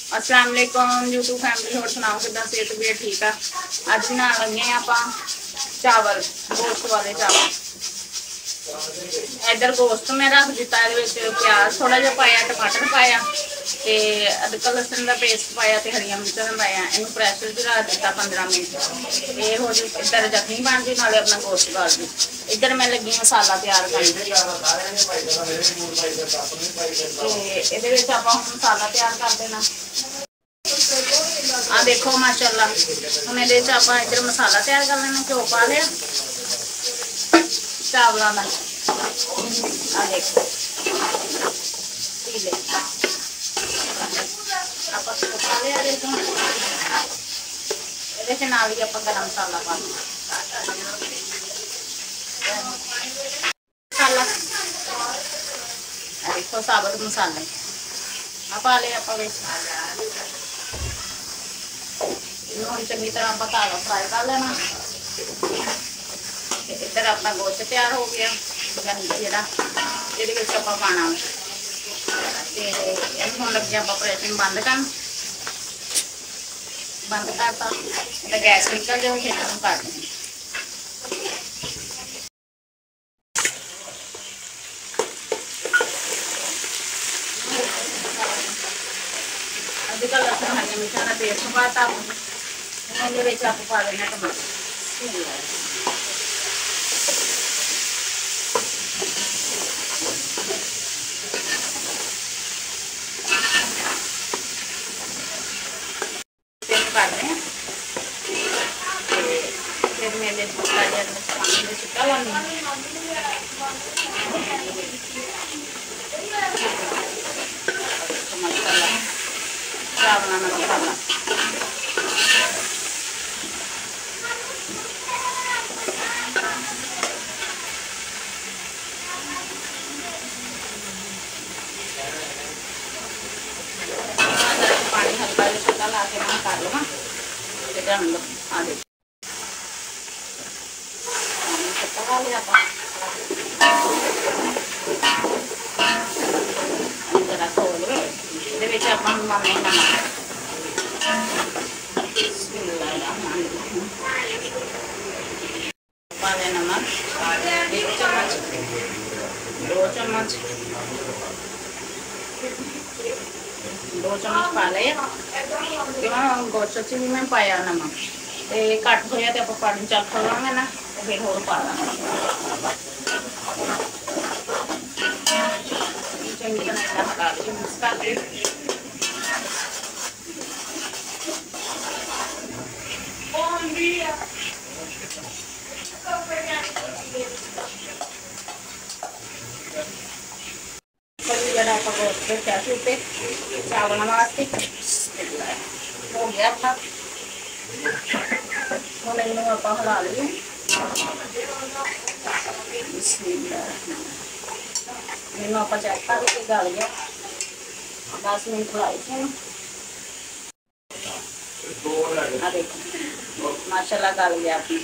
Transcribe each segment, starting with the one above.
अस्सलाम वालेकुम YouTube family, होर सुनाओ कितना सेहत भी ठीक आ। अज बना लगे आप चावल, गोश्त वाले चावल। इधर गोश्त मैं रख दिता, प्याज थोड़ा जहा पाया, टमाटर पाया, अदरक लहसुन का पेस्ट पाया, हरिया मिर्चा पाया। इनू प्रैशर च रख दिता 15 मिनट। ये हो जाए इधर चटनी बन गई, नाले अपना गोश्त डाल दी। इधर मैं लगी मसाला तैयार कर, मसाला तैयार कर देना। आ देखो माशाल्लाह, हम इधर मसाला तैयार कर लेना। घ्यो पा लिया चावलों का, आ देखो नाल ही आप गरम मसाला पा मसाला, देखो साबुत मसाले पा ले आप। हम चंगी तरह मसाला फ्राई कर लेना। इधर अपना गोश्त तैयार हो गया, जरा ये पाना हम लगे आप ऑपरेशन बंद कर, बंद करता गैस निकल जाए, फिर हम कर दें। अदरक लहसुन हरी मिर्चा का पेस्ट पाता, आप पा देना टमाटर। फिर मेरे चिट्टा लानी मसाला, चावल मसाला, पानी हल्का छुट्टा ला के मैं कर लूँगा। आ देखो छुट्टा लिया जरा खोल ये आप मामले नमक पा लें, नमक 1 चम्मच, 2 चम्मच, 2 चम्मच पा ले। गोश्त च भी मैं पाया नमक, तो घट होया तो आप पानी चल खोलांगे ना, तो फिर होर पा देंगे। चंगी तरह हटा के मिक्स करके जरा आप गोश्त कैसे पे चावल वास्ते हो गया अपना। हम इनू आप हिला लीए, इनू आप चेक करके गल गया। 10 मिनट हिलाई थे, देखो माशाल्लाह गल गया अपनी।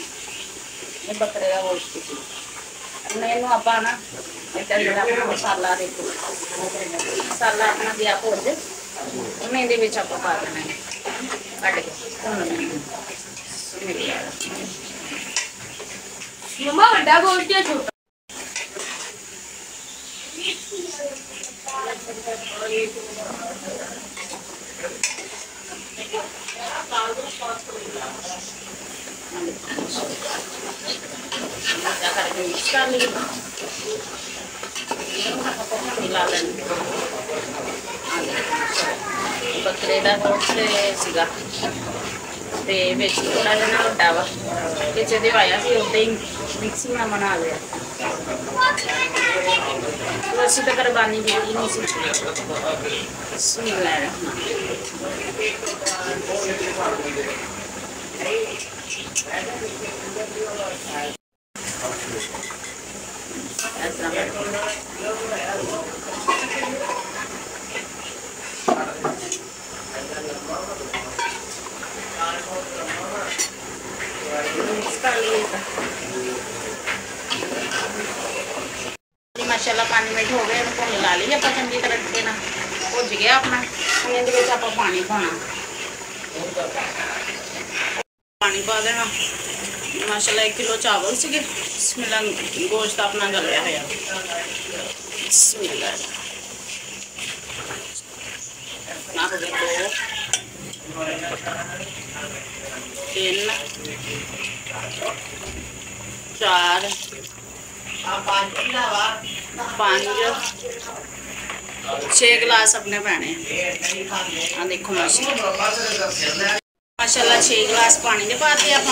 ये बकरे का गोश्त सी इनू आप ना इधर जरा अपना मसाला, देखो मसाला अपना दिया भुज, उन्हें ये आप पा देना है कट के मम्मा बड़ा गोश्त है छोटा। मिक्स कर ली, मिला लें। बकरे का गोश्त सीगा ते विच थोड़ा जिहा वड्डा वा, विच इहदे आया सी, उदां ही मिक्सी में बना लिया। वैसे तो कुर्बानी की नहीं सी। माशाल्लाह 5 मिनट हो गए, उनको मिला लिया चंगी तरह के ना, भुज गया अपना। ये आप पानी पाना, पानी पा देना। माशाल्लाह 1 किलो चावल से गोश्त अपना गलिया है। बिस्मिल्लाह 2 3 4 5 6 गिलास अपने पैने। हाँ देखो माशाल्लाह 6 गिलास पानी दे पाते आप।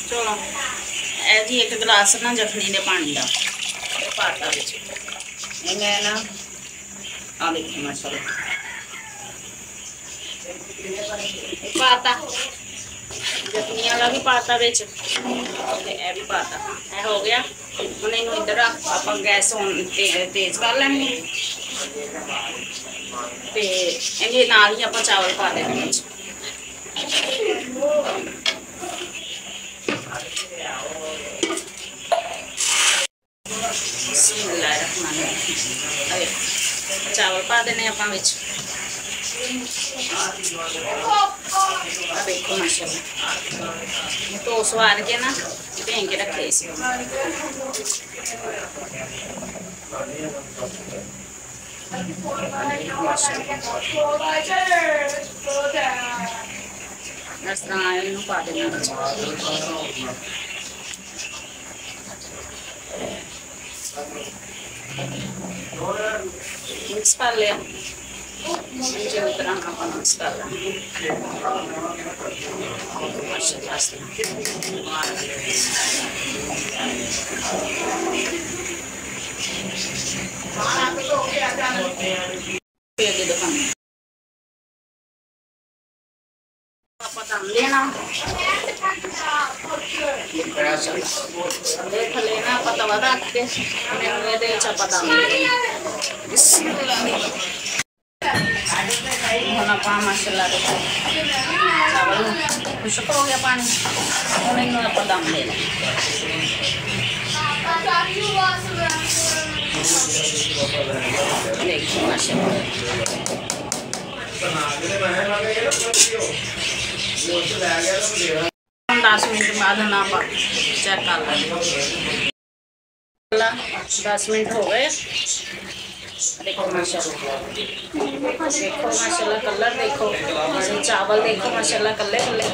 चलो यह जी 1 गिलास ना जखनी दे पानी का पाता मैं ना। आ देखो माशाल्लाह पाता, जखनी वाला भी पाता बिच, यह भी पाता। यह हो गया हम इधर आप गैस तेज कर लेंगे तो इन्हें नाल ही आप चावल पा देने। चावल पा देने आप देखो माशाल्लाह तो स्वाद के ना भें के रखे इस तरह पा देना। मिक्स कर लिया जो तरह का मिक्स कर लिया। दम लेना देख लेना तवा रख के दम हम आप माशाल्लाह देखो चावल खुशक हो गया पानी हम इन आप दम लेना। देखो माशाल्लाह 10 मिनट बाद हम आप चेक कर लेंगे। 10 मिनट हो गए। देखो माशाल्लाह कलर देखो, चावल देखो माशाल्लाह कल्ले कल्ले।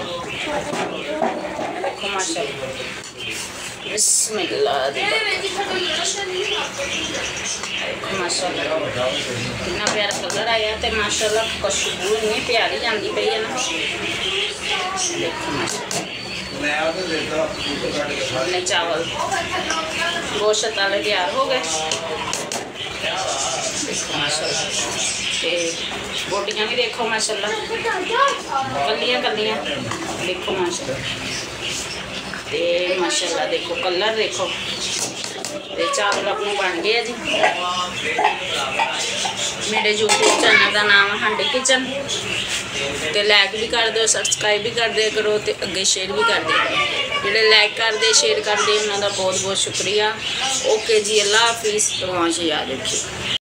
देखो माशाल्लाह बिस्मिल्लाह माशाल्लाह कितना प्यारा कलर आया तो माशाल्लाह खुशबू इतनी प्यारी जाती पई है ना। देखो माशाल्लाह चावल गोश्त वाले तैयार हो गए। बोटियां भी देखो माशाल्लाह कलियां कलियां। देखो माशाल्लाह माशाल्लाह देखो कलर देखो चावल अपने बन गए जी। मेरे यूट्यूब चैनल का नाम है हांडी किचन तो लाइक भी कर दो, सबसक्राइब भी कर दिया करो तो अगे शेयर भी कर दिया करो। जोड़े लाइक करते शेयर करते उन्होंने बहुत बहुत शुक्रिया। ओके जी अल्लाह हाफिज़। तो याद रखिए।